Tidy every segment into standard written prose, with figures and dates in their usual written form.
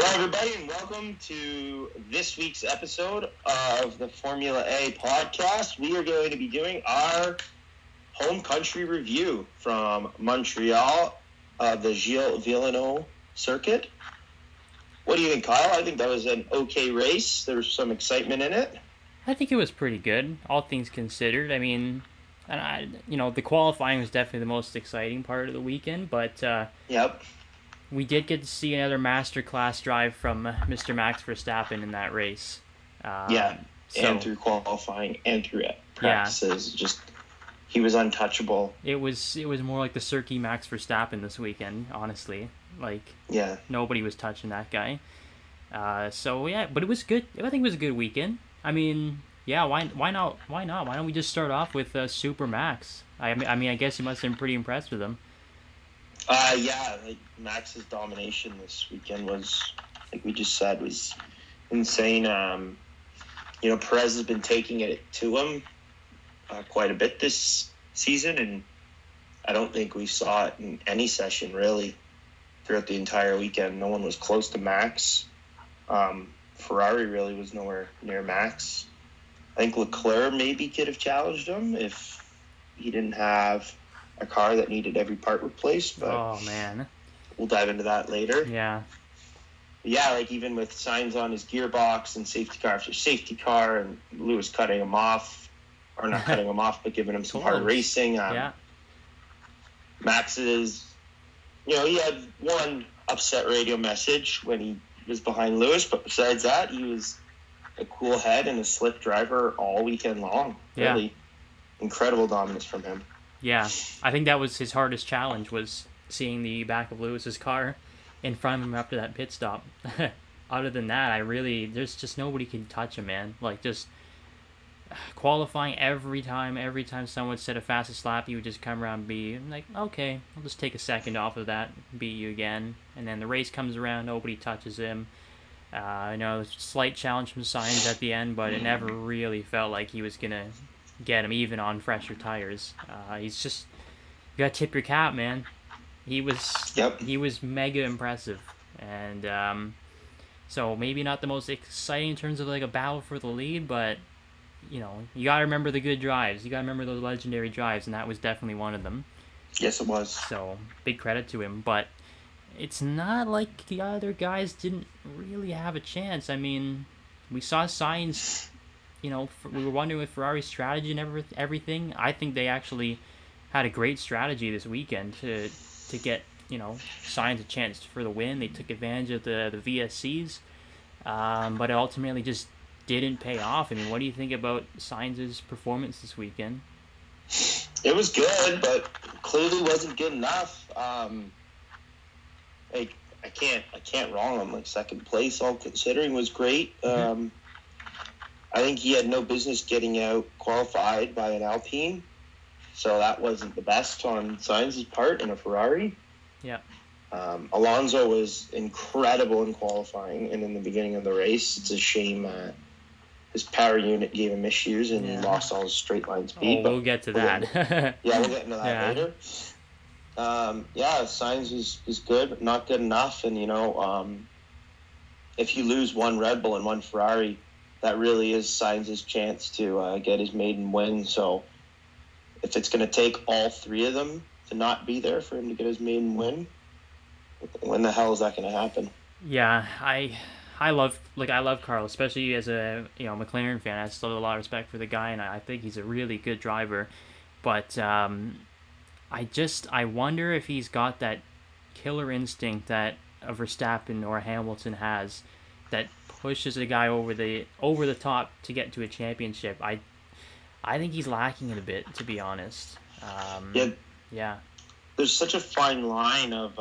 Hello, everybody, and welcome to this week's episode of the Formula A podcast. We are going to be doing our home country review from Montreal, the Gilles Villeneuve circuit. What do you think, Kyle? I think that was an okay race. There was some excitement in it. I think it was pretty good, all things considered. I mean, the qualifying was definitely the most exciting part of the weekend, but Yep. we did get to see another masterclass drive from Mr. Max Verstappen in that race. And through qualifying and through practices, just he was untouchable. It was more like the Circuit Max Verstappen this weekend, honestly. Nobody was touching that guy. But it was good. I think it was a good weekend. I mean, why not? Why don't we just start off with Super Max? I guess you must have been pretty impressed with him. Max's domination this weekend was, like we just said, was insane. Perez has been taking it to him quite a bit this season, and I don't think we saw it in any session, really, throughout the entire weekend. No one was close to Max. Ferrari really was nowhere near Max. I think Leclerc maybe could have challenged him if he didn't have a car that needed every part replaced, but oh man, we'll dive into that later. Even with Sainz on his gearbox and safety car after safety car, and Lewis cutting him off, or not cutting him off, but giving him some hard racing. Max is, he had one upset radio message when he was behind Lewis, but besides that, he was a cool head and a slick driver all weekend long. Really incredible dominance from him. Yeah, I think that was his hardest challenge, was seeing the back of Lewis's car in front of him after that pit stop. Other than that, there's just nobody can touch him, man. Like, just qualifying every time someone said a fastest lap, he would just come around and be like, okay, I'll just take a second off of that, beat you again. And then the race comes around, nobody touches him. Slight challenge from Sainz at the end, but it never really felt like he was going to get him, even on fresher tires. He's just, you gotta tip your cap, man. He was mega impressive, and so maybe not the most exciting in terms of like a battle for the lead, but you gotta remember the good drives. You gotta remember those legendary drives, and that was definitely one of them. Yes, it was. So big credit to him, but it's not like the other guys didn't really have a chance. I mean, we saw Sainz. We were wondering with Ferrari's strategy and everything. I think they actually had a great strategy this weekend to get, Sainz a chance for the win. They took advantage of the VSCs, but it ultimately just didn't pay off. I mean, what do you think about Sainz's performance this weekend? It was good, but clearly wasn't good enough. I can't wrong him. Like, second place, all considering, was great. I think he had no business getting out qualified by an Alpine, so that wasn't the best on Sainz's part in a Ferrari. Yeah. Alonso was incredible in qualifying and in the beginning of the race. It's a shame his power unit gave him issues and he lost all his straight line speed. We'll get to that. We'll get into that later. Sainz is good, but not good enough. And, if you lose one Red Bull and one Ferrari, that really is Sainz's chance to get his maiden win. So if it's going to take all three of them to not be there for him to get his maiden win, when the hell is that going to happen? Yeah, I love Carlos, especially as a McLaren fan. I still have a lot of respect for the guy, and I think he's a really good driver. But I wonder if he's got that killer instinct that a Verstappen or a Hamilton has, that pushes a guy over the top to get to a championship. I think he's lacking it a bit, to be honest. There's such a fine line of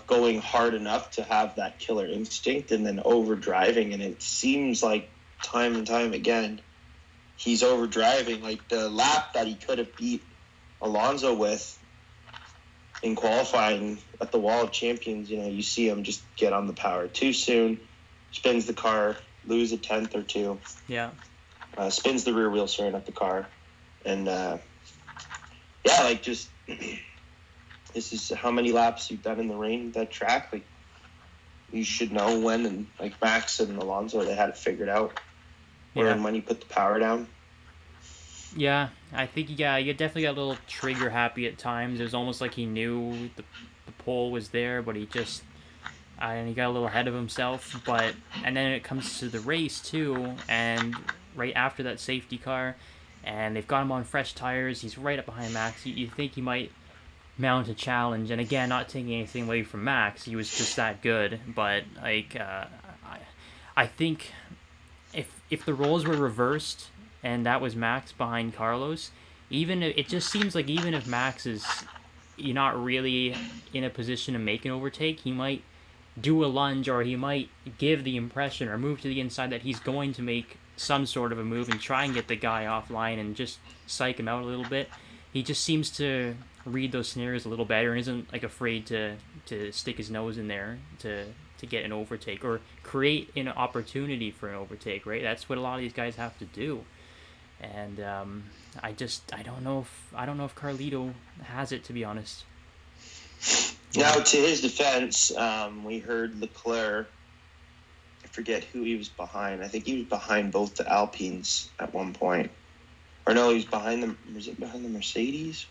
going hard enough to have that killer instinct and then overdriving, and it seems like time and time again he's overdriving. Like the lap that he could have beat Alonso with in qualifying at the Wall of Champions, you see him just get on the power too soon, spins the car, lose a tenth or two. Yeah. Spins the rear wheel starting up the car. And, just this is how many laps you've done in the rain, that track. Like, you should know when, and like Max and Alonso, they had it figured out. And when you put the power down. Yeah, I think you definitely got a little trigger happy at times. It was almost like he knew the pole was there, but he just and he got a little ahead of himself. And then it comes to the race too, and right after that safety car, and they've got him on fresh tires. He's right up behind Max. You think he might mount a challenge, and again, not taking anything away from Max, he was just that good. But like, I think if the roles were reversed and that was Max behind Carlos, it just seems like even if Max is you're not really in a position to make an overtake, he might do a lunge, or he might give the impression or move to the inside that he's going to make some sort of a move and try and get the guy offline and just psych him out a little bit. He just seems to read those scenarios a little better and isn't like afraid to stick his nose in there to get an overtake or create an opportunity for an overtake, right? That's what a lot of these guys have to do. And I don't know if Carlito has it, to be honest. Now, to his defense, we heard Leclerc, I forget who he was behind. I think he was behind both the Alpines at one point. Or no, he was behind them. Was it behind the Mercedes?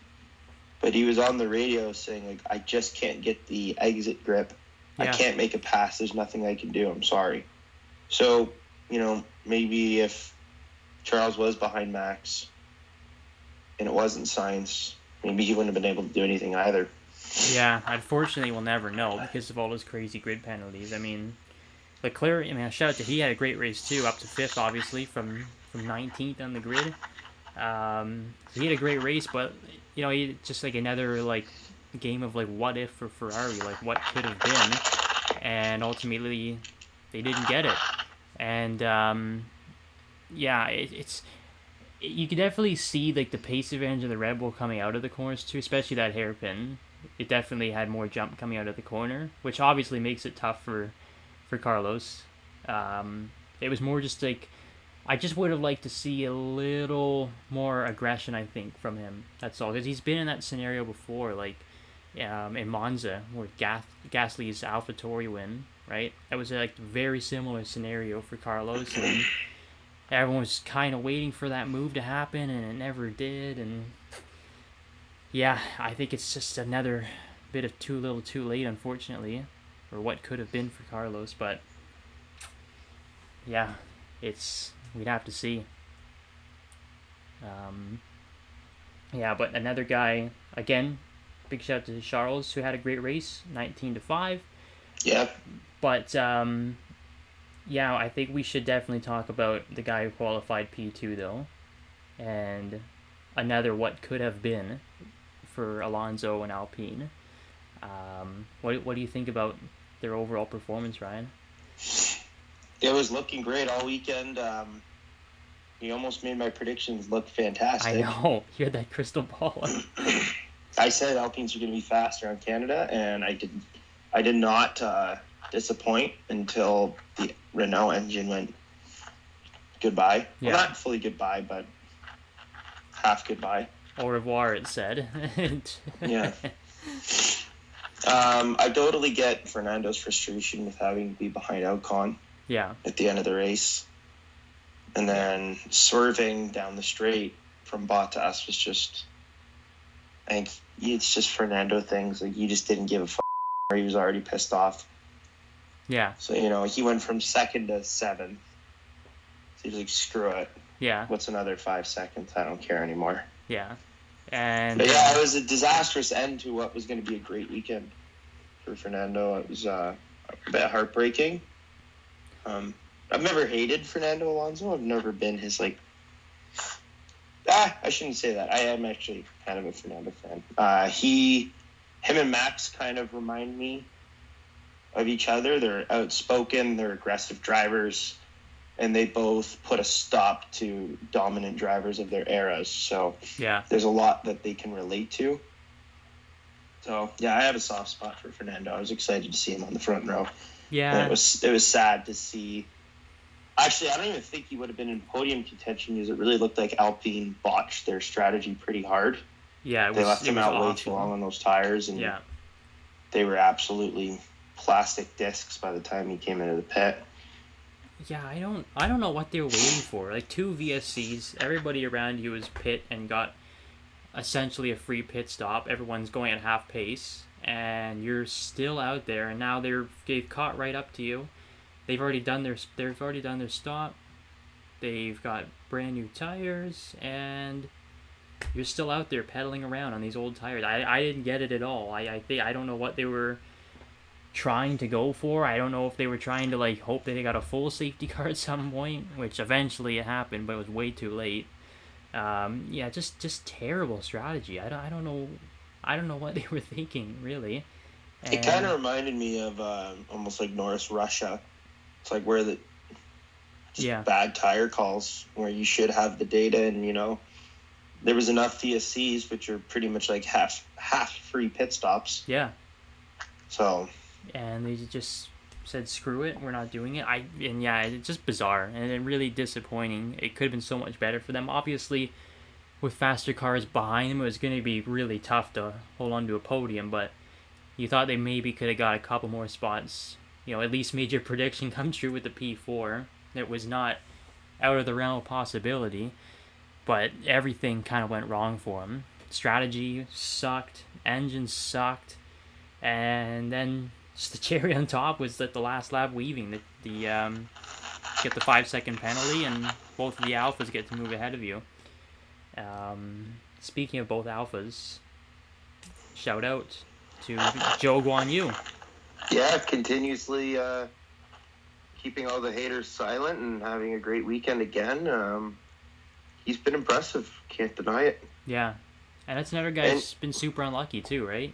But he was on the radio saying, like, I just can't get the exit grip. Yeah. I can't make a pass. There's nothing I can do. I'm sorry. So, maybe if Charles was behind Max and it wasn't Sainz, maybe he wouldn't have been able to do anything either. Yeah, unfortunately, we'll never know because of all those crazy grid penalties. I mean, Leclerc, shout out to he had a great race too, up to 5th, obviously, from 19th on the grid. So he had a great race, but, he just like another, like, game of, like, what if for Ferrari, like, what could have been, and ultimately, they didn't get it. And, it's you can definitely see, like, the pace advantage of the Red Bull coming out of the corners too, especially that hairpin. It definitely had more jump coming out of the corner, which obviously makes it tough for Carlos. It was more just like, I just would have liked to see a little more aggression, I think, from him. That's all, because he's been in that scenario before, like in Monza, where Gasly's AlphaTauri win, right? That was a very similar scenario for Carlos, and everyone was kind of waiting for that move to happen, and it never did. And yeah, I think it's just another bit of too little too late, unfortunately, or what could have been for Carlos. But yeah, we'd have to see. But another guy, again, big shout out to Charles, who had a great race, 19-5. Yeah. But I think we should definitely talk about the guy who qualified P2 though, and another what could have been for Alonso and Alpine. What do you think about their overall performance, Ryan? It was looking great all weekend. You almost made my predictions look fantastic. I know. You had that crystal ball. I said Alpines are going to be faster on Canada, and I did not disappoint until the Renault engine went goodbye. Yeah. Well, not fully goodbye, but half goodbye. Au revoir, it said. Yeah. I totally get Fernando's frustration with having to be behind Ocon. Yeah. At the end of the race. And then swerving down the straight from Bottas was just, I think it's just Fernando things. Like, he just didn't give a fuck. He was already pissed off. Yeah. So, he went from 2nd to 7th. So he was like, screw it. Yeah. What's another 5 seconds? I don't care anymore. Yeah. But yeah, it was a disastrous end to what was going to be a great weekend for Fernando. It was a bit heartbreaking. I've never hated Fernando Alonso. I've never been his, I shouldn't say that. I am actually kind of a Fernando fan. Him and Max kind of remind me of each other. They're outspoken, they're aggressive drivers, and they both put a stop to dominant drivers of their eras. So yeah, there's a lot that they can relate to. So yeah, I have a soft spot for Fernando. I was excited to see him on the front row. Yeah, and it was sad to see. Actually, I don't even think he would have been in podium contention because it really looked like Alpine botched their strategy pretty hard. Yeah, They left it him was out way awful. too long on those tires, and Yeah. they were absolutely plastic discs by the time he came into the pit. Yeah, I don't know what they were waiting for. Like 2 VSCs, everybody around you was pit and got essentially a free pit stop. Everyone's going at half pace, and you're still out there. And now they've caught right up to you. They've already done their stop. They've got brand new tires, and you're still out there pedaling around on these old tires. I didn't get it at all. I don't know what they were trying to go for. I don't know if they were trying to like hope that they got a full safety car at some point, which eventually it happened, but it was way too late. Yeah, just terrible strategy. I don't know what they were thinking really. And it kind of reminded me of almost like Norris Russia. It's like where the bad tire calls where you should have the data, and there was enough VSCs, which are pretty much like half free pit stops. Yeah. So. And they just said, screw it, we're not doing it. It's just bizarre and really disappointing. It could have been so much better for them. Obviously, with faster cars behind them, it was going to be really tough to hold on to a podium, but you thought they maybe could have got a couple more spots. At least made your prediction come true with the P4. It was not out of the realm of possibility, but everything kind of went wrong for them. Strategy sucked, engine sucked, and then just the cherry on top was that the last lap weaving, the get the 5-second penalty, and both of the alphas get to move ahead of you. Speaking of both alphas, shout out to Zhou Guanyu. Yeah, continuously keeping all the haters silent and having a great weekend again. He's been impressive, can't deny it. Yeah, and that's another guy who's been super unlucky too, right?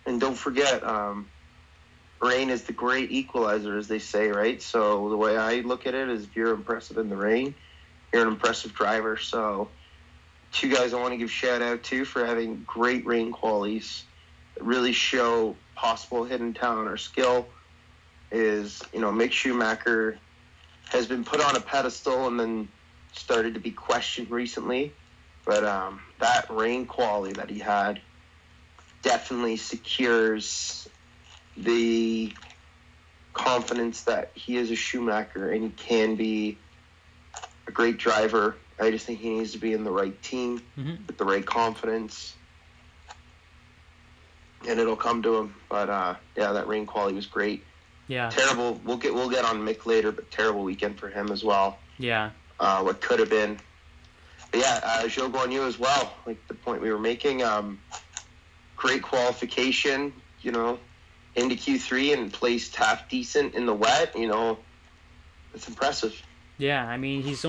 And don't forget, rain is the great equalizer, as they say, right? So the way I look at it is, if you're impressive in the rain, you're an impressive driver. So 2 guys I want to give shout out to for having great rain qualities that really show possible hidden talent or skill is, Mick Schumacher has been put on a pedestal and then started to be questioned recently. But that rain quality that he had definitely secures the confidence that he is a Schumacher and he can be a great driver. I just think he needs to be in the right team with the right confidence, and it'll come to him. But that rain quality was great. Yeah. Terrible. We'll get on Mick later, but terrible weekend for him as well. Yeah. What could have been. But Zhou Guanyu as well. Like the point we were making. Great qualification. Into Q3 and placed half decent in the wet. It's impressive. Yeah, I mean he's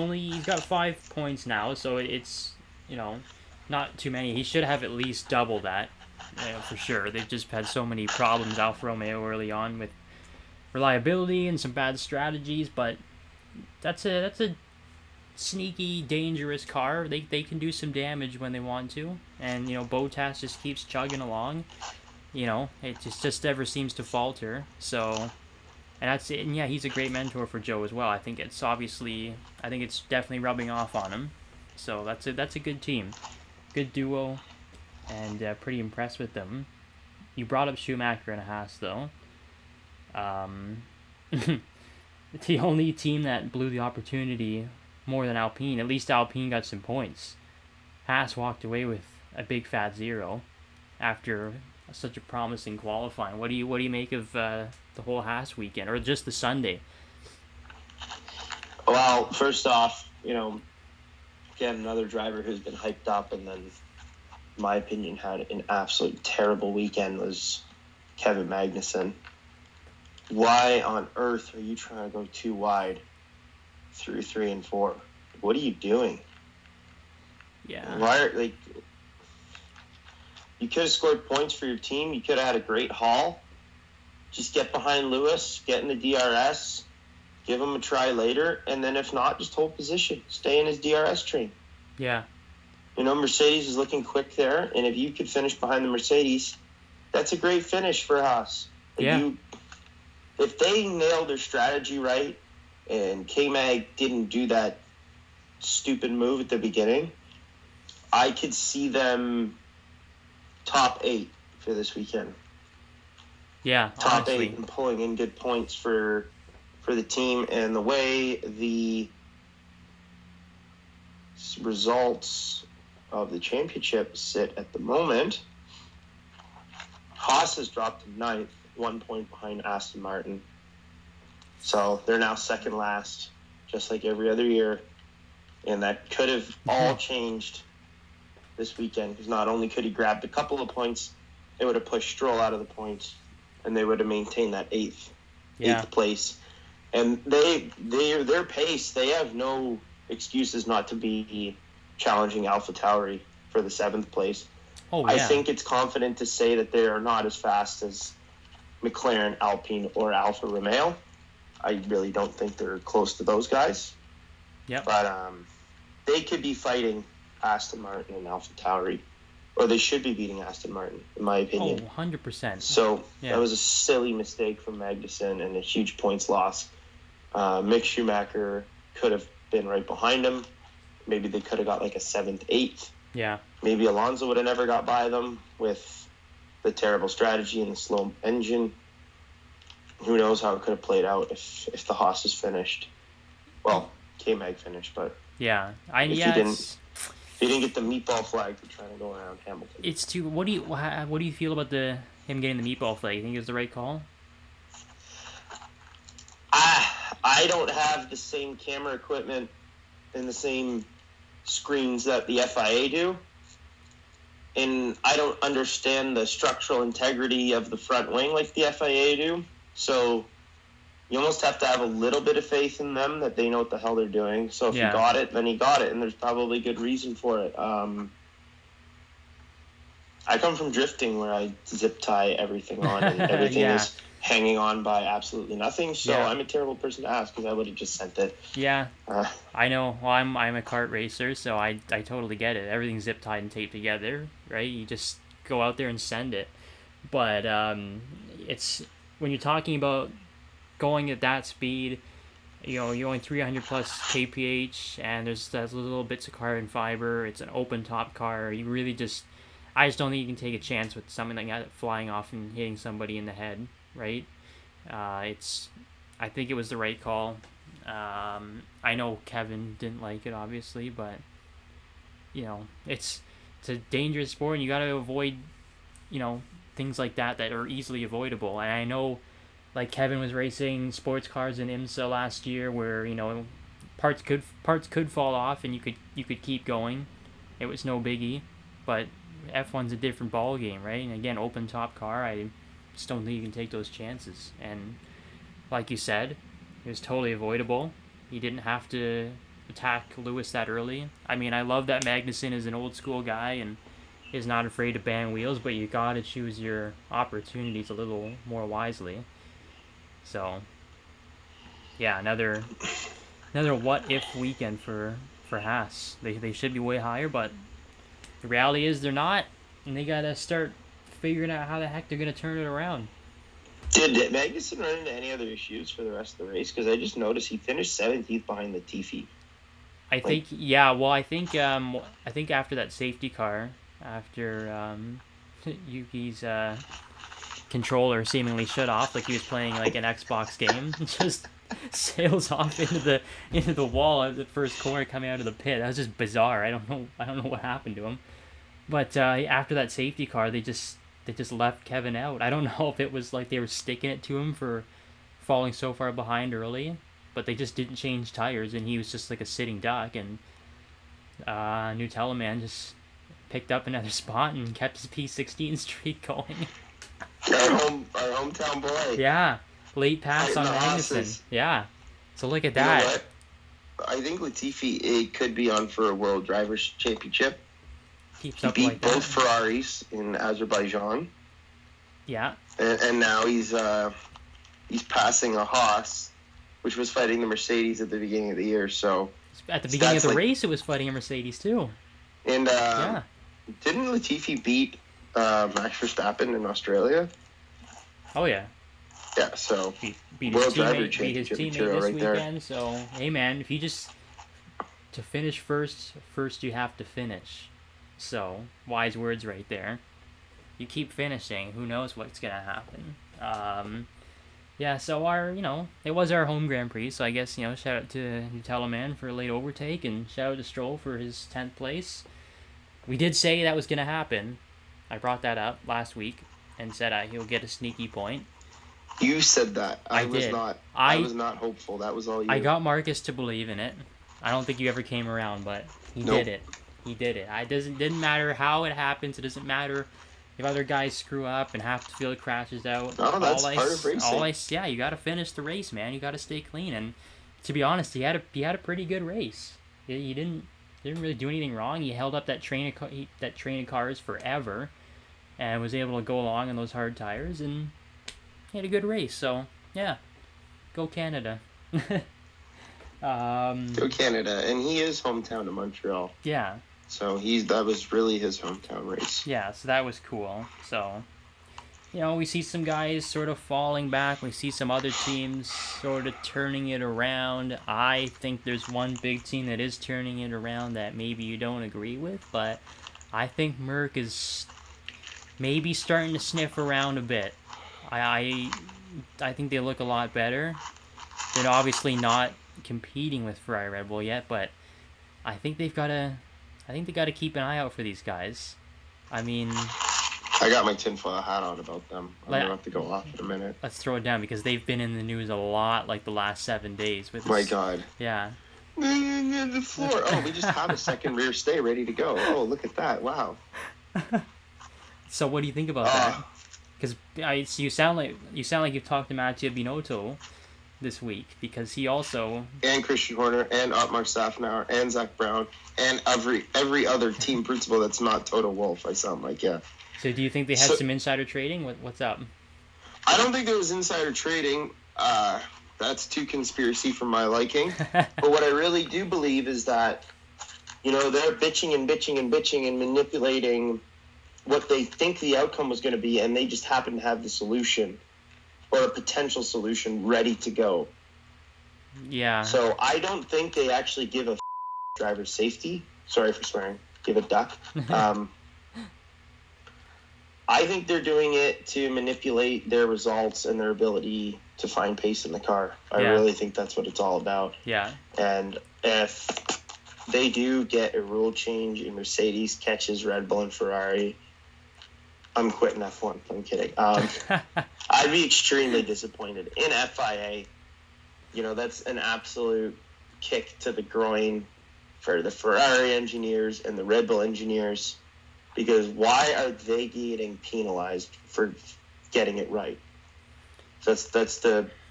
got 5 points now, so it's not too many. He should have at least double that, for sure. They've just had so many problems, Alfa Romeo, early on with reliability and some bad strategies, but that's a sneaky, dangerous car. They can do some damage when they want to, and Bottas just keeps chugging along. It just never seems to falter. So, and that's it. And yeah, he's a great mentor for Joe as well. I think it's definitely rubbing off on him. So that's a good team, good duo, and pretty impressed with them. You brought up Schumacher and Haas though. The only team that blew the opportunity more than Alpine. At least Alpine got some points. Haas walked away with a big fat 0 after such a promising qualifying. What do you make of the whole Haas weekend, or just the Sunday? Well, first off, again, another driver who's been hyped up and then, in my opinion, had an absolute terrible weekend was Kevin Magnussen. Why on earth are you trying to go too wide through 3 and 4? What are you doing? Yeah. You could have scored points for your team. You could have had a great haul. Just get behind Lewis, get in the DRS, give him a try later, and then if not, just hold position. Stay in his DRS train. Yeah. Mercedes is looking quick there, and if you could finish behind the Mercedes, that's a great finish for Haas. If they nailed their strategy right, and K-Mag didn't do that stupid move at the beginning, I could see them top 8 for this weekend. Yeah, Top honestly. 8 and pulling in good points for the team. And the way the results of the championship sit at the moment, Haas has dropped to 9th, 1 point behind Aston Martin. So they're now second last, just like every other year. And that could have all changed this weekend, because not only could he grab a couple of points, it would have pushed Stroll out of the points, and they would have maintained that eighth place. And their pace, they have no excuses not to be challenging AlphaTauri for the 7th place. Oh, yeah. I think it's confident to say that they are not as fast as McLaren, Alpine, or Alfa Romeo. I really don't think they're close to those guys. Yep. But they could be fighting Aston Martin and AlphaTauri, or they should be beating Aston Martin, in my opinion. Oh, 100%. So that was a silly mistake from Magnussen and a huge points loss. Mick Schumacher could have been right behind him. Maybe they could have got like a 7th, 8th. Yeah. Maybe Alonso would have never got by them with the terrible strategy and the slow engine. Who knows how it could have played out if the Haas is finished. Well, K-Mag finished, but yeah, he didn't get the meatball flag for trying to go around Hamilton. It's too. What do you feel about him getting the meatball flag? You think it was the right call? I don't have the same camera equipment and the same screens that the FIA do, and I don't understand the structural integrity of the front wing like the FIA do. So you almost have to have a little bit of faith in them that they know what the hell they're doing. So if he got it, then he got it, and there's probably good reason for it. I come from drifting where I zip tie everything on, and everything is hanging on by absolutely nothing. So I'm a terrible person to ask, because I would have just sent it. Yeah, I know. Well, I'm a kart racer, so I totally get it. Everything's zip tied and taped together, right? You just go out there and send it. But it's when you're talking about going at that speed, you're going 300 plus kph, and there's those little bits of carbon fiber. It's an open top car. I just don't think you can take a chance with something like that flying off and hitting somebody in the head, right? I think it was the right call. I know Kevin didn't like it, obviously, but it's a dangerous sport, and you got to avoid things like that are easily avoidable. And I know, like, Kevin was racing sports cars in IMSA last year, where parts could fall off and you could keep going. It was no biggie, but F1's a different ball game, right? And again, open top car, I just don't think you can take those chances. And like you said, it was totally avoidable. He didn't have to attack Lewis that early. I mean, I love that Magnussen is an old school guy and is not afraid to ban wheels, but you gotta choose your opportunities a little more wisely. So, yeah, another what if weekend for Haas. They should be way higher, but the reality is they're not, and they gotta start figuring out how the heck they're gonna turn it around. Did Magnussen run into any other issues for the rest of the race? Because I just noticed he finished 17th behind Latifi. I think after that safety car, after Yuki's controller seemingly shut off like he was playing like an Xbox game, just sails off into the wall at the first corner coming out of the pit. That was just bizarre. I don't know what happened to him. But after that safety car, they just left Kevin out. I don't know if it was like they were sticking it to him for falling so far behind early, but they just didn't change tires, and he was just like a sitting duck. And Nutella-man just picked up another spot and kept his P16 streak going. Our hometown boy. Yeah, late pass on Magnussen. Yeah, so look at that. You know what? I think Latifi could be on for a World Drivers' Championship. He beat both Ferraris in Azerbaijan. Yeah. And now he's passing a Haas, which was fighting the Mercedes at the beginning of the year. So at the beginning of the race, it was fighting a Mercedes too. And didn't Latifi beat Max Verstappen in Australia? Oh yeah. Yeah. So beat World Driver his Championship teammate material this right weekend. there. So hey man, if you just to finish first you have to finish. So, wise words right there. You keep finishing, who knows what's going to happen. Yeah, so it was our home Grand Prix, so I guess, shout out to Nutella Man for a late overtake, and shout out to Stroll for his 10th place. We did say that was going to happen. I brought that up last week and said he'll get a sneaky point. You said that. I was did. not. I was not hopeful. That was all you. I got Marcus to believe in it. I don't think you ever came around, but he did it. He did it. Didn't matter how it happens. It doesn't matter if other guys screw up and half the field crashes out. No, that's part of racing. You got to finish the race, man. You got to stay clean. And to be honest, he had a pretty good race. He didn't really do anything wrong. He held up that train of cars forever, and was able to go along on those hard tires, and he had a good race. So yeah, go Canada. Go Canada, and he is hometown to Montreal. Yeah. So that was really his hometown race. Yeah, so that was cool. So, we see some guys sort of falling back. We see some other teams sort of turning it around. I think there's one big team that is turning it around that maybe you don't agree with, but I think Merck is maybe starting to sniff around a bit. I think they look a lot better. They're obviously not competing with Ferrari Red Bull yet, but I think they got to keep an eye out for these guys. I mean, I got my tinfoil hat on about them. I'm going to have to go off in a minute. Let's throw it down, because they've been in the news a lot, like the last 7 days. With My God. Yeah. The floor. Oh, we just have a second rear stay ready to go. Oh, look at that. Wow. So what do you think about that? Because you sound like you've talked to Mattia Binotto this week, because he also, and Christian Horner and Otmar Safnauer and Zach Brown and every other team principal that's not Toto Wolff. I sound like, yeah. So do you think they had some insider trading? What's up? I don't think there was insider trading. That's too conspiracy for my liking. But what I really do believe is that, they're bitching and manipulating what they think the outcome was going to be, and they just happen to have the solution or a potential solution ready to go. Yeah. So I don't think they actually give a driver safety. Sorry for swearing. Give a duck. I think they're doing it to manipulate their results and their ability to find pace in the car. I really think that's what it's all about. Yeah. And if they do get a rule change and Mercedes catches Red Bull and Ferrari, I'm quitting F1. I'm kidding. I'd be extremely disappointed. In FIA, that's an absolute kick to the groin for the Ferrari engineers and the Red Bull engineers, because why are they getting penalized for getting it right? That's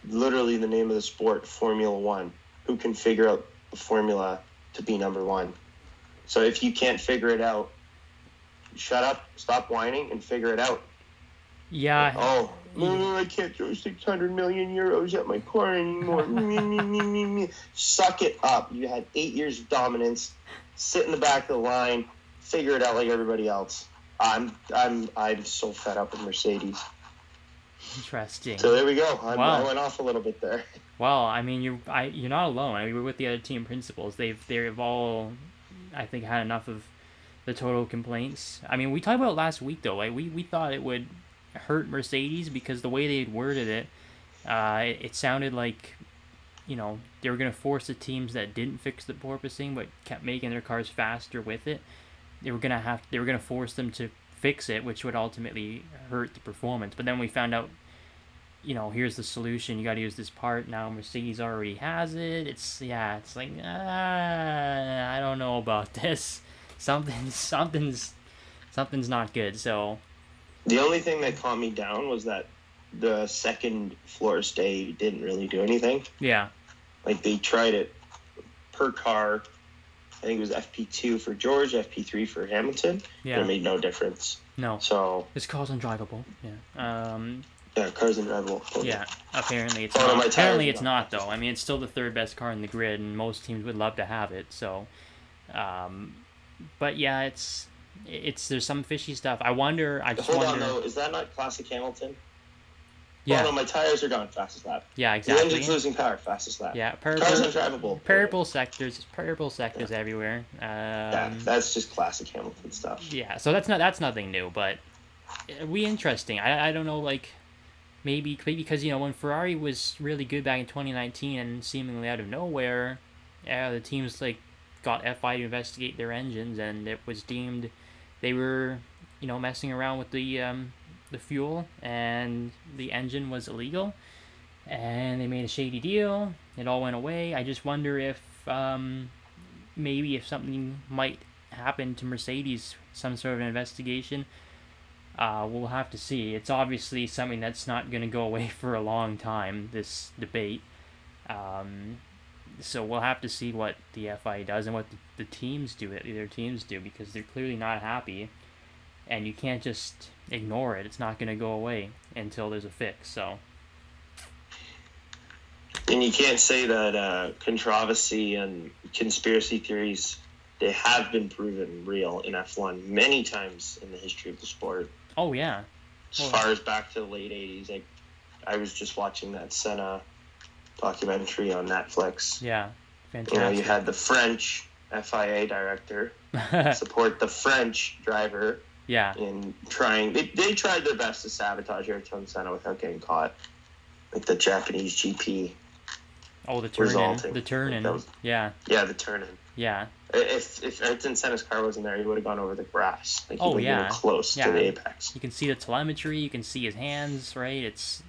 literally the name of the sport, Formula One. Who can figure out the formula to be number one? So if you can't figure it out, shut up, stop whining, and figure it out. Yeah. Oh, I can't throw 600 million euros at my car anymore. Suck it up. You had 8 years of dominance. Sit in the back of the line. Figure it out like everybody else. I'm so fed up with Mercedes. Interesting. So there we go. I went off a little bit there. Well, I mean, you're not alone. I mean, we're with the other team principals. They've all, I think, had enough of the total complaints. I mean, we talked about it last week, though. Like, we thought it would hurt Mercedes because the way they'd worded it, it sounded like, they were going to force the teams that didn't fix the porpoising but kept making their cars faster with it. They were going to force them to fix it, which would ultimately hurt the performance. But then we found out, here's the solution. You got to use this part. Now Mercedes already has it. It's like, I don't know about this. Something's not good. So the only thing that calmed me down was that the second floor stay didn't really do anything. Yeah. Like, they tried it per car. I think it was FP2 for George, FP3 for Hamilton. Yeah. But it made no difference. No. So this car's undrivable. Yeah. Yeah, car's undrivable. Yeah. Apparently it's not. Apparently it's not, though. I mean, it's still the third best car in the grid, and most teams would love to have it. So, but yeah, it's there's some fishy stuff. I wonder. Hold on, though. Is that not classic Hamilton? Yeah. Oh no, my tires are gone. Fastest lap. Yeah, The exactly. engine's losing power. Fastest lap. Yeah, Car's undrivable. purple sectors everywhere. Yeah, that's just classic Hamilton stuff. Yeah, so that's nothing new, but it'll be interesting. I don't know, like maybe because when Ferrari was really good back in 2019 and seemingly out of nowhere, the teams like got FI to investigate their engines, and it was deemed they were messing around with the fuel, and the engine was illegal, and they made a shady deal. It all went away. I just wonder if maybe if something might happen to Mercedes, some sort of an investigation. We'll have to see. It's obviously something that's not going to go away for a long time, this debate. So we'll have to see what the FIA does and what the teams do, their teams do, because they're clearly not happy. And you can't just ignore it. It's not going to go away until there's a fix. So. And you can't say that controversy and conspiracy theories, they have been proven real in F1 many times in the history of the sport. Oh, yeah. As far as back to the late 80s. I was just watching that Senna documentary on Netflix. Yeah, fantastic. You had the French FIA director support the French driver. Yeah. In trying, they tried their best to sabotage Ayrton Senna without getting caught. Like the Japanese GP. Oh, the turn-in. The turn-in. Yeah. Yeah, the turn-in. Yeah. If Ayrton Senna's car wasn't there, he would have gone over the grass. Like, he would yeah. have been close to the apex. You can see the telemetry. You can see his hands, right? It's...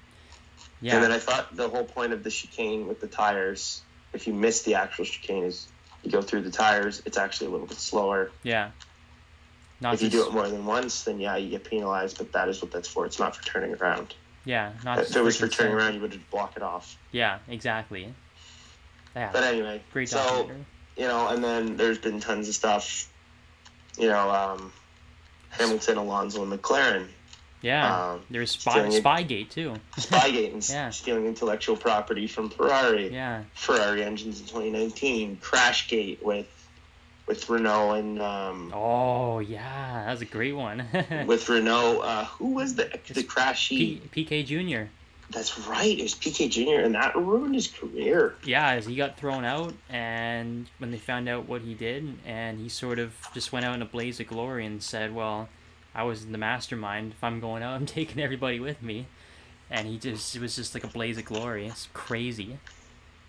Yeah. And then I thought the whole point of the chicane with the tires, if you miss the actual chicane, is you go through the tires, it's actually a little bit slower. Yeah. If you do it more than once, then yeah, you get penalized, but that is what that's for. It's not for turning around. Yeah. If it was for turning around, you would just block it off. Yeah, exactly. Yeah. But anyway, great so, and then there's been tons of stuff, Hamilton, Alonso, and McLaren. Yeah, there's Spygate too. Spygate and stealing intellectual property from Ferrari. Yeah. Ferrari engines in 2019. Crashgate with Renault and. Oh yeah, that was a great one. with Renault, who was the crashy? PK Jr. That's right, it was PK Jr. and that ruined his career. Yeah, as he got thrown out, and when they found out what he did, and he sort of just went out in a blaze of glory and said, "Well, I was the mastermind. If I'm going out, I'm taking everybody with me." And it was just like a blaze of glory. It's crazy.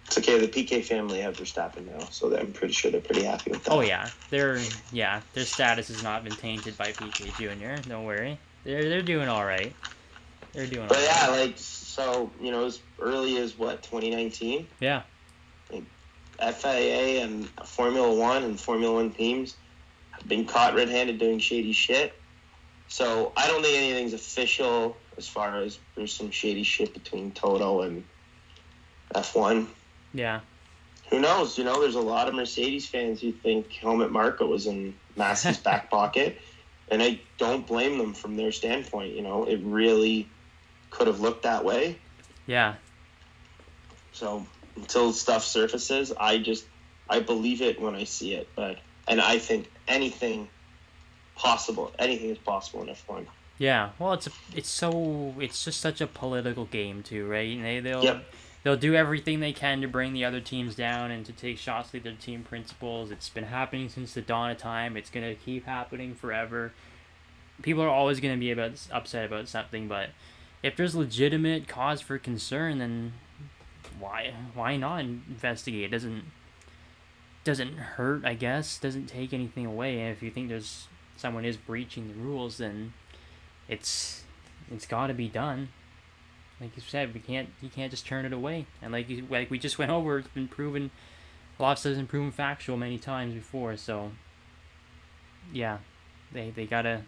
It's okay. The PK family have Verstappen now, so I'm pretty sure they're pretty happy with that. Oh yeah, their status has not been tainted by PK Jr. Don't worry, they're doing all right. They're doing. But yeah, like so, as early as 2019. Yeah. Like, FIA and Formula One and Formula One teams have been caught red-handed doing shady shit. So I don't think anything's official as far as there's some shady shit between Toto and F1. Yeah. Who knows? There's a lot of Mercedes fans who think Helmut Marko was in Massey's back pocket, and I don't blame them from their standpoint. It really could have looked that way. Yeah. So until stuff surfaces, I believe it when I see it. And I think anything is possible in F1. Yeah, well, it's just such a political game too, right? And they'll do everything they can to bring the other teams down and to take shots at their team principles. It's been happening since the dawn of time. It's gonna keep happening forever. People are always gonna be upset about something, but if there's legitimate cause for concern, then why not investigate? It doesn't hurt, I guess. Doesn't take anything away. And if you think someone is breaching the rules, then it's got to be done. Like you said, you can't just turn it away. And like we just went over, it's been proven. A lot of stuff has been proven factual many times before. So yeah, they gotta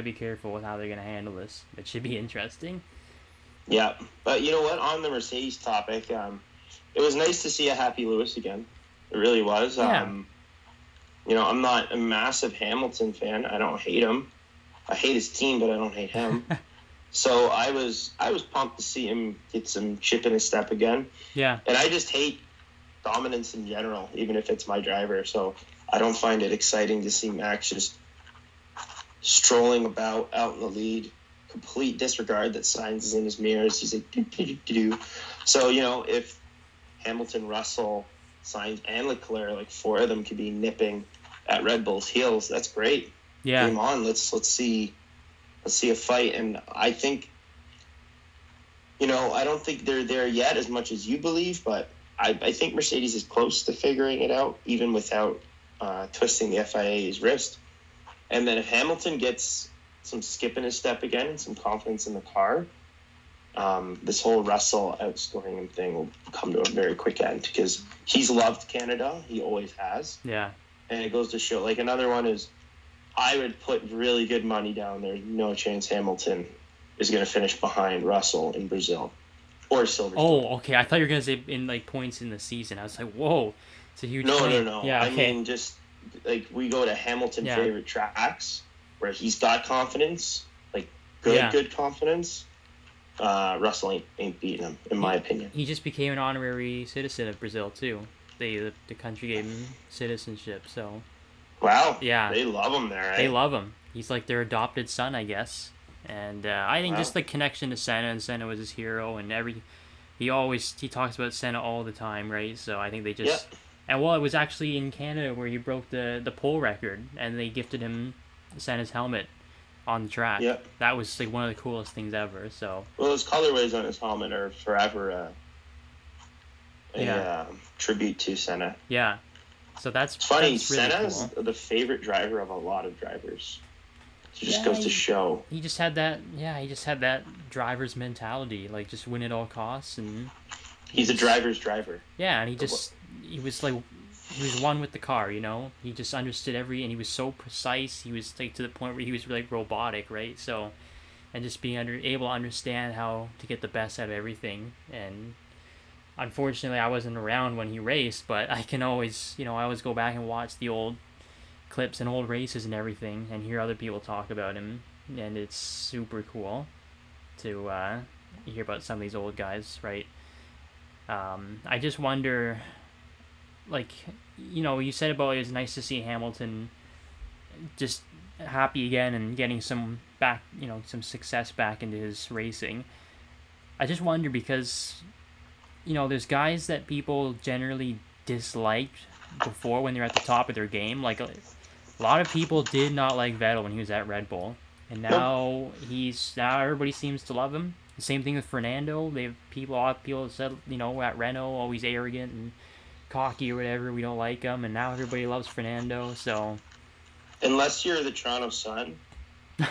be careful with how they're gonna handle this. It should be interesting. Yeah, but you know what? On the Mercedes topic, it was nice to see a happy Lewis again. It really was. Yeah. I'm not a massive Hamilton fan. I don't hate him. I hate his team, but I don't hate him. So I was pumped to see him get some chip in his step again. Yeah. And I just hate dominance in general, even if it's my driver. So I don't find it exciting to see Max just strolling about out in the lead, complete disregard that signs is in his mirrors. He's like, do. So, if Hamilton, Russell, Sainz, and Leclerc, like 4 of them could be nipping at Red Bull's heels, that's great. Yeah. Game on. Let's see a fight. And I think, I don't think they're there yet as much as you believe, but I think Mercedes is close to figuring it out, even without twisting the FIA's wrist. And then if Hamilton gets some skip in his step again and some confidence in the car, this whole Russell outscoring him thing will come to a very quick end, because he's loved Canada. He always has. Yeah. And it goes to show, like, another one is, I would put really good money down there. No chance Hamilton is going to finish behind Russell in Brazil or Silverstone. Oh, okay. I thought you were going to say in, like, points in the season. I was like, whoa. It's a huge point. No. Yeah, okay. I mean, just, like, we go to Hamilton favorite tracks where he's got confidence, like, good confidence. Russell ain't beating him, in my opinion. He just became an honorary citizen of Brazil, too. The country gave him citizenship, so... Wow. Yeah. They love him there, right? They love him. He's like their adopted son, I guess. And I think just the connection to Senna, and Senna was his hero, and he talks about Senna all the time, right? So I think they just... Yeah. And it was actually in Canada where he broke the pole record, and they gifted him Senna's helmet on the track. Yep. That was like one of the coolest things ever. So. Well, his colorways on his helmet are forever a tribute to Senna. Yeah. So that's funny. That's really Senna's cool. The favorite driver of a lot of drivers. It just goes to show. He just had that. Yeah, he just had that driver's mentality, like just win at all costs, and he's a driver's driver. Yeah, and he was one with the car. He just understood and he was so precise. He was like to the point where he was like robotic, right? So, and just being able to understand how to get the best out of everything. And unfortunately, I wasn't around when he raced, but I can always, I always go back and watch the old clips and old races and everything, and hear other people talk about him, and it's super cool to hear about some of these old guys, right? I just wonder, like, you said about it was nice to see Hamilton just happy again and getting some success back into his racing. I just wonder because, there's guys that people generally disliked before when they're at the top of their game. Like, a lot of people did not like Vettel when he was at Red Bull, and now everybody seems to love him. The same thing with Fernando. A lot of people said, at Renault, always arrogant and cocky or whatever, we don't like him, and now everybody loves Fernando. So unless you're the Toronto Sun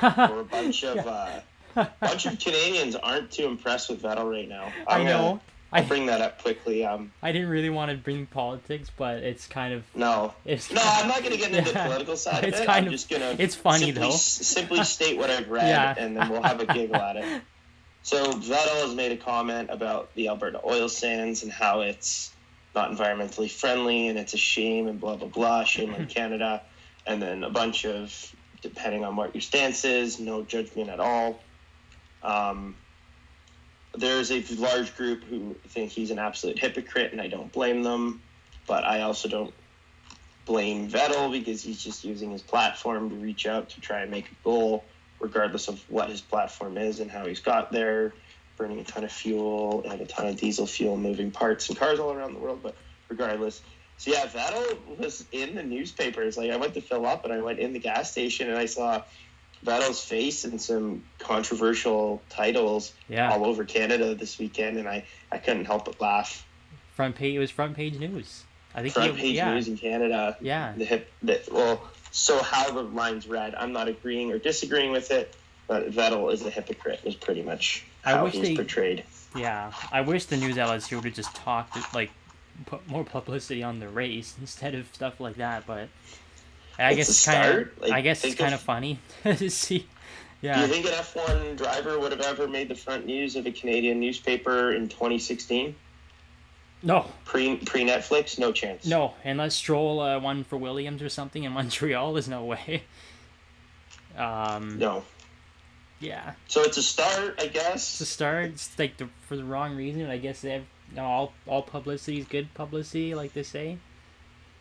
or a bunch of Canadians aren't too impressed with Vettel right now. I know. I'll bring that up quickly. I didn't really want to bring politics, but it's kind of... No, I'm not going to get into the political side of it. I'm just going to... It's funny, simply state what I've read, and then we'll have a giggle at it. So Vettel has made a comment about the Alberta oil sands and how it's not environmentally friendly, and it's a shame, and blah, blah, blah, shame on Canada. And then a bunch of, depending on what your stance is, no judgment at all. There's a large group who think he's an absolute hypocrite, and I don't blame them. But I also don't blame Vettel, because he's just using his platform to reach out to try and make a goal, regardless of what his platform is and how he's got there, burning a ton of fuel and a ton of diesel fuel, moving parts and cars all around the world. But regardless, so yeah, Vettel was in the newspapers. Like, I went to fill up, and I went in the gas station, and I saw Vettel's face in some controversial titles all over Canada this weekend, and I couldn't help but laugh. It was front page news. I think front page news in Canada. Yeah. So how the line's read, I'm not agreeing or disagreeing with it, but Vettel is a hypocrite is pretty much how he's portrayed. Yeah, I wish the news outlets here would have just talked, like, put more publicity on the race instead of stuff like that, but... I guess it's kind of funny to see. Yeah. Do you think an F1 driver would have ever made the front news of a Canadian newspaper in 2016? No. Pre-Netflix? No chance. No, unless Stroll won for Williams or something in Montreal, there's no way. No. Yeah. So it's a start, I guess. It's a start. It's like for the wrong reason. I guess all publicity is good publicity, like they say.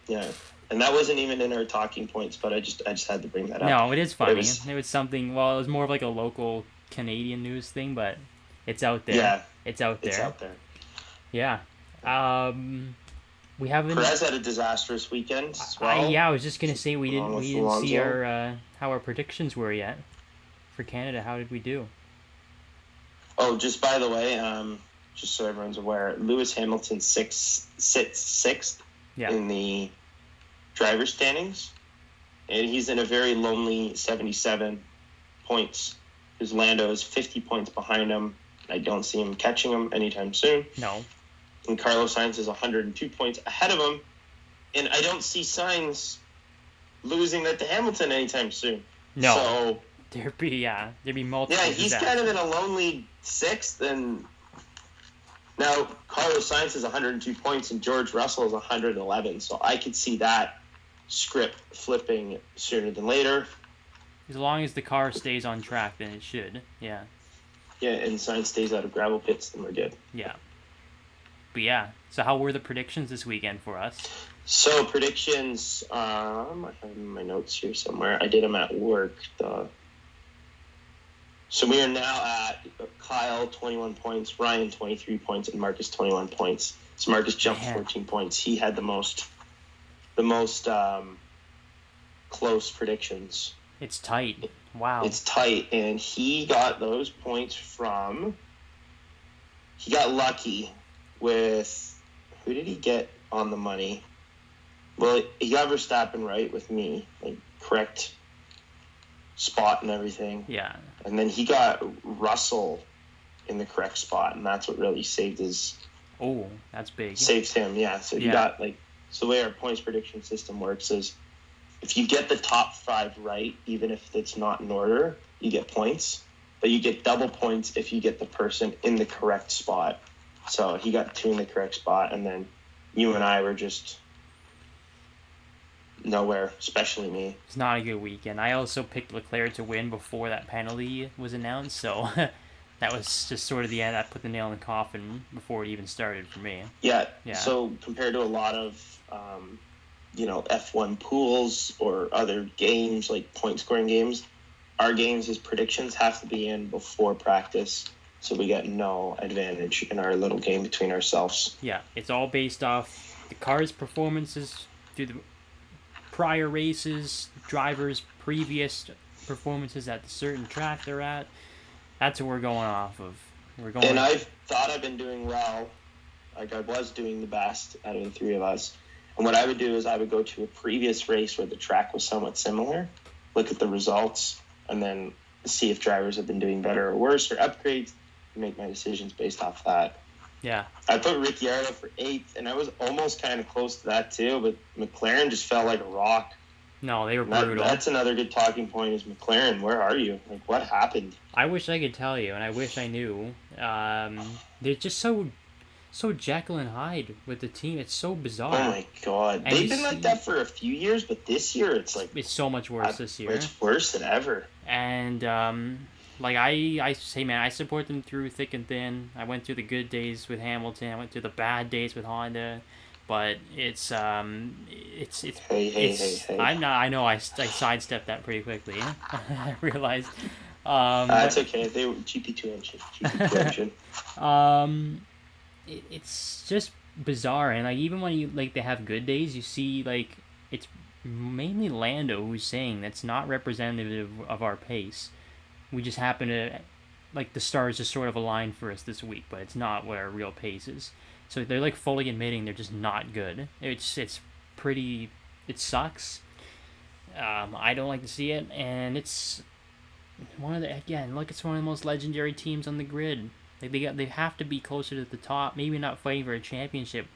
Yeah. And that wasn't even in our talking points, but I just had to bring that up. No, it is funny. It was something. Well, it was more of like a local Canadian news thing, but it's out there. Yeah, It's out there. it's out there. Yeah. We haven't. Perez had a disastrous weekend as well. I was just gonna say we along didn't with see Alonso. our how our predictions were yet for Canada. How did we do? Oh, just by the way, just so everyone's aware, Lewis Hamilton sits sixth Yeah. in the driver's standings, and he's in a very lonely 77 points. Because Lando is 50 points behind him. I don't see him catching him anytime soon. No. And Carlos Sainz is 102 points ahead of him, and I don't see Sainz losing that to Hamilton anytime soon. No. So There'd be multiple. yeah, he's kind of in a lonely sixth, and now Carlos Sainz is 102 points, and George Russell is 111. So I could see that script flipping sooner than later. As long as the car stays on track, then it should. Yeah. Yeah, and Sainz stays out of gravel pits, then we're good. Yeah. But yeah. So how were the predictions this weekend for us? So predictions, I have my notes here somewhere. I did them at work. So we are now at Kyle 21 points, Ryan 23 points, and Marcus 21 points. So Marcus jumped 14 points. He had the most close predictions. It's tight. Wow. It's tight, and he got those points from. He got lucky with who did he get on the money? Well, he got Verstappen right with me, like correct spot and everything. Yeah. And then he got Russell in the correct spot, and that's what really saved his. Oh, that's big. Saves him, yeah. So he got so the way our points prediction system works is, if you get the top 5 right, even if it's not in order, you get points. But you get double points if you get the person in the correct spot. So he got 2 in the correct spot, and then you and I were just nowhere, especially me. It's not a good weekend. I also picked Leclerc to win before that penalty was announced, so that was just sort of the end. That put the nail in the coffin before it even started for me. Yeah. Yeah. So compared to a lot of, F1 pools or other games, like point scoring games, our games as predictions have to be in before practice. So we get no advantage in our little game between ourselves. Yeah, it's all based off the car's performances through the prior races, drivers' previous performances at the certain track they're at. That's what we're going off of. And I thought I've been doing well. Like I was doing the best out of the 3 of us. And what I would do is I would go to a previous race where the track was somewhat similar, look at the results, and then see if drivers have been doing better or worse or upgrades, and make my decisions based off that. Yeah. I put Ricciardo for 8th, and I was almost kind of close to that too, but McLaren just felt like a rock. No, they were brutal. That's another good talking point is McLaren. Where are you? Like, what happened? I wish I could tell you, and I wish I knew. They're just so Jekyll and Hyde with the team. It's so bizarre. Oh my god. And they've been like that for a few years, but this year it's like... It's so much worse this year. It's worse than ever. And, I say, man, I support them through thick and thin. I went through the good days with Hamilton. I went through the bad days with Honda. But it's Hey. I know I sidestepped that pretty quickly. I realized. That's okay. They were GP2 engine. It's just bizarre, and like even when you they have good days, you see it's mainly Lando who's saying that's not representative of our pace. We just happen to the stars just sort of align for us this week, but it's not what our real pace is. So they're fully admitting they're just not good. It's pretty. It sucks. I don't like to see it, and it's one of it's one of the most legendary teams on the grid. They have to be closer to the top. Maybe not fighting for a championship,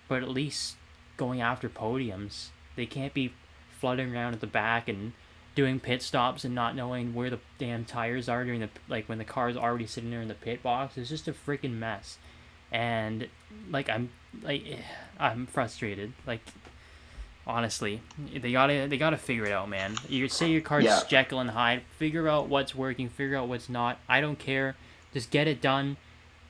but at least going after podiums. They can't be fluttering around at the back and doing pit stops and not knowing where the damn tires are during when the car's already sitting there in the pit box. It's just a freaking mess. And I'm frustrated. Honestly, they gotta figure it out, man. You say your car's Jekyll and Hyde. Figure out what's working. Figure out what's not. I don't care. Just get it done,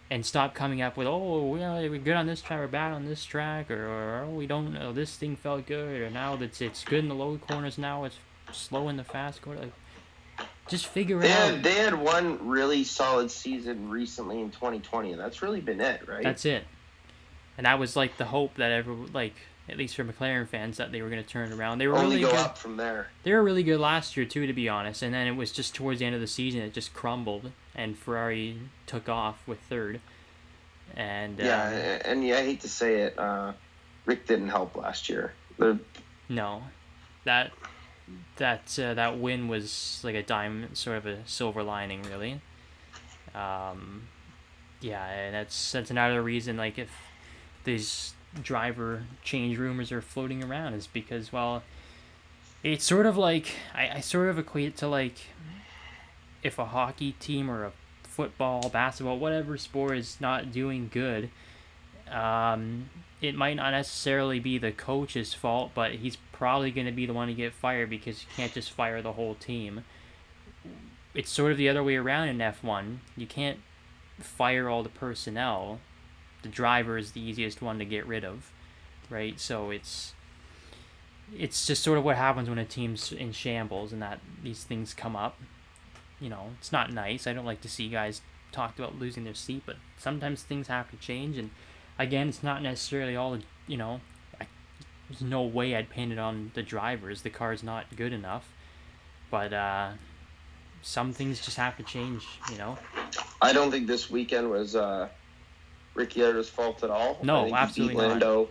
and stop coming up with we're good on this track, we're bad on this track, or we don't know this thing felt good, or now that it's good in the low corners, now it's slow in the fast corner. Just figure They out. had, they had one really solid season recently in 2020, and that's really been it, right? That's it. And that was like the hope that at least for McLaren fans, that they were going to turn it around. They were Only really go good. up from there. They were really good last year too, to be honest. And then it was just towards the end of the season, it just crumbled, and Ferrari took off with third. And I hate to say it, Rick didn't help last year. no, that win was like a diamond, sort of a silver lining, really. And that's another reason, like, if these driver change rumors are floating around, is because, well, it's sort of like I sort of equate it to, like, if a hockey team or a football, basketball, whatever sport is not doing good, it might not necessarily be the coach's fault, but he's probably going to be the one to get fired, because you can't just fire the whole team. It's sort of the other way around in F1. You can't fire all the personnel. The driver is the easiest one to get rid of, right? So it's just sort of what happens when a team's in shambles and that these things come up. It's not nice. I don't like to see guys talk about losing their seat, but sometimes things have to change. And again, it's not necessarily all, there's no way I'd pin it on the drivers. The car's not good enough. But some things just have to change, I don't think this weekend was Ricciardo's fault at all. No, I think absolutely he beat Lando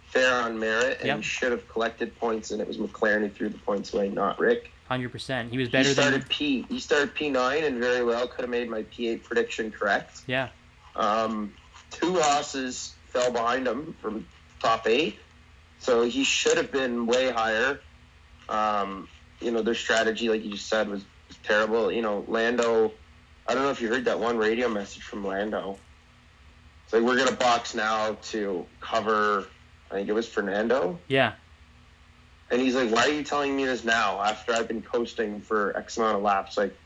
fair on merit, and Yep. he should have collected points, and it was McLaren who threw the points away, not Rick. 100%. He was better He started P9 and very well could have made my P8 prediction correct. Yeah. 2 losses fell behind him from top 8, so he should have been way higher. Their strategy, like you just said, was terrible. Lando, I don't know if you heard that one radio message from Lando. It's like, we're going to box now to cover, I think it was Fernando. Yeah. And he's like, why are you telling me this now after I've been coasting for X amount of laps? Like,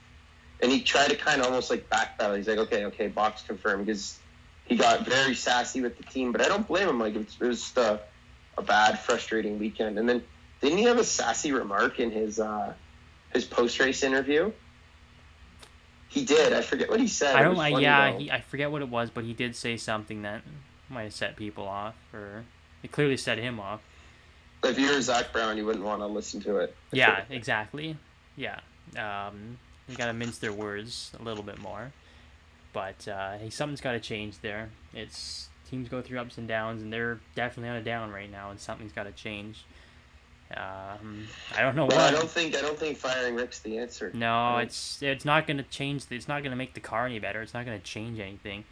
and he tried to kind of almost like backpedal. He's like, okay, box confirmed, because he got very sassy with the team. But I don't blame him. Like, it was just a bad, frustrating weekend. And then didn't he have a sassy remark in his post-race interview? He did. I forget what he said. I forget what it was, but he did say something that might have set people off, or it clearly set him off. If you're Zach Brown, you wouldn't want to listen to it. Yeah, exactly. Yeah. You got to mince their words a little bit more. But hey, something's got to change there. Teams go through ups and downs, and they're definitely on a down right now, and something's got to change. I don't know what. I don't think firing Rick's the answer. No, it's not going to change. It's not going to make the car any better. It's not going to change anything.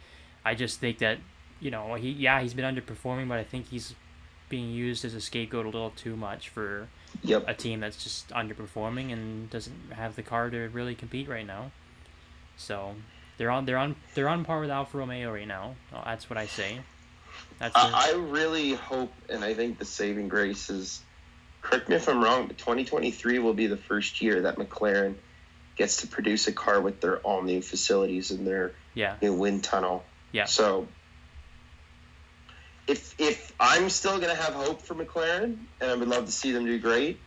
I just think that he's been underperforming, but I think he's being used as a scapegoat a little too much for a team that's just underperforming and doesn't have the car to really compete right now. So they're on par with Alfa Romeo right now. That's what I say. I really hope, and I think the saving grace is, correct me if I'm wrong, but 2023 will be the first year that McLaren gets to produce a car with their all new facilities and their new wind tunnel. Yeah. So if I'm still going to have hope for McLaren, and I would love to see them do great,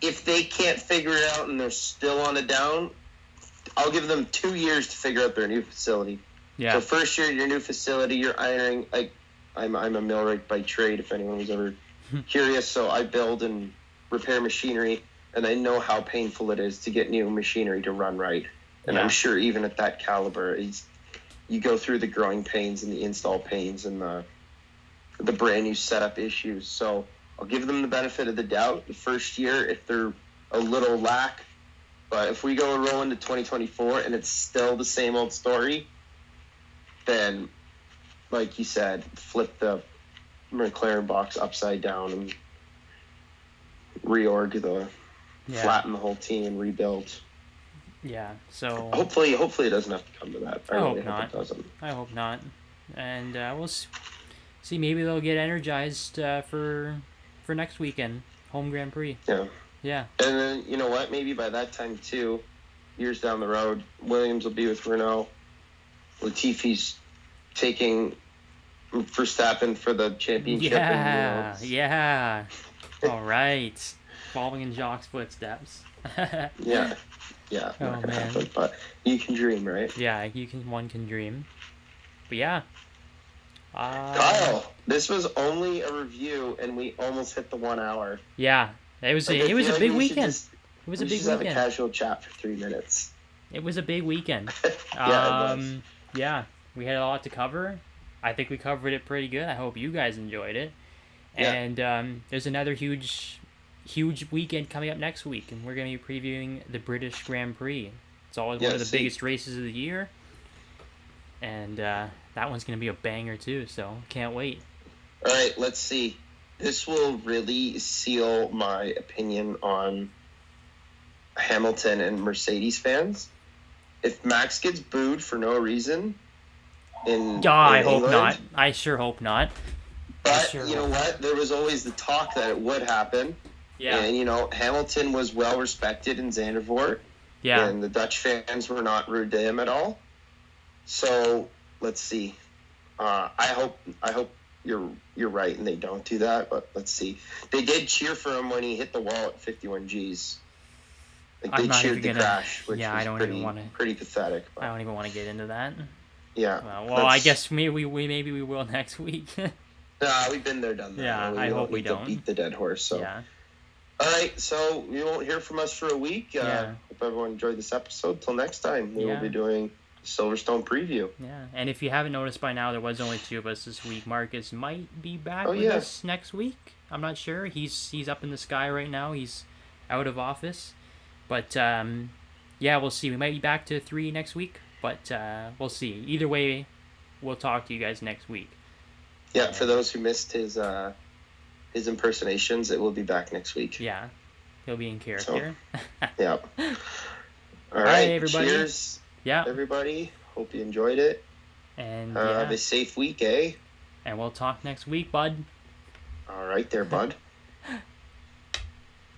if they can't figure it out and they're still on a down, I'll give them 2 years to figure out their new facility. Yeah. So first year, your new facility, you're ironing. Like, I'm a millwright by trade, if anyone was ever curious. So I build and repair machinery, and I know how painful it is to get new machinery to run right. And I'm sure even at that caliber, you go through the growing pains and the install pains and the brand new setup issues. So I'll give them the benefit of the doubt the first year if they're a little lack. But if we go and roll into 2024 and it's still the same old story, then, like you said, flip the McLaren box upside down and flatten the whole team and rebuild. Yeah, so hopefully it doesn't have to come to that. I hope not. It doesn't. I hope not. And we'll see. Maybe they'll get energized for next weekend, home Grand Prix. Yeah. Yeah. And then, you know what? Maybe by that time too, years down the road, Williams will be with Renault. Latifi's taking Verstappen for the championship. Yeah. All right. Following in Jacques' footsteps. Yeah. Oh, Not gonna man. happen, but you can dream, right? Yeah, one can dream. But yeah. Kyle, this was only a review, and we almost hit the 1 hour. Yeah, it was Like, a I feel like big we should weekend. just It was a we big should have a weekend. casual chat for 3 minutes. It was a big weekend. Yeah, it was. Yeah, we had a lot to cover. I think we covered it pretty good. I hope you guys enjoyed it. Yeah. And there's another huge weekend coming up next week, and we're going to be previewing the British Grand Prix. It's always one of the biggest races of the year, and that one's going to be a banger too, so can't wait. All right, let's see. This will really seal my opinion on Hamilton and Mercedes fans. If Max gets booed for no reason I hope not. I sure hope not. But you know what? There was always the talk that it would happen. Yeah. And, Hamilton was well respected in Zandvoort. Yeah. And the Dutch fans were not rude to him at all. So let's see. I hope you're right and they don't do that. But let's see. They did cheer for him when he hit the wall at 51 Gs. Like they cheered the crash, which was pretty pathetic. But. I don't even want to get into that. Yeah. Well, I guess maybe we will next week. Nah, we've been there, done that. Yeah, I hope we don't beat the dead horse. So. Yeah. All right, so you won't hear from us for a week. Hope everyone enjoyed this episode. Till next time, we will be doing Silverstone preview. Yeah, and if you haven't noticed by now, there was only 2 of us this week. Marcus might be back with us next week. I'm not sure. He's up in the sky right now. He's out of office. But, we'll see. We might be back to 3 next week, but we'll see. Either way, we'll talk to you guys next week. Yeah, for those who missed his impersonations, it will be back next week. Yeah, he'll be in character. So, yeah. All right, everybody. Cheers. Yeah, everybody. Hope you enjoyed it. And have a safe week, eh? And we'll talk next week, bud. All right, there, bud.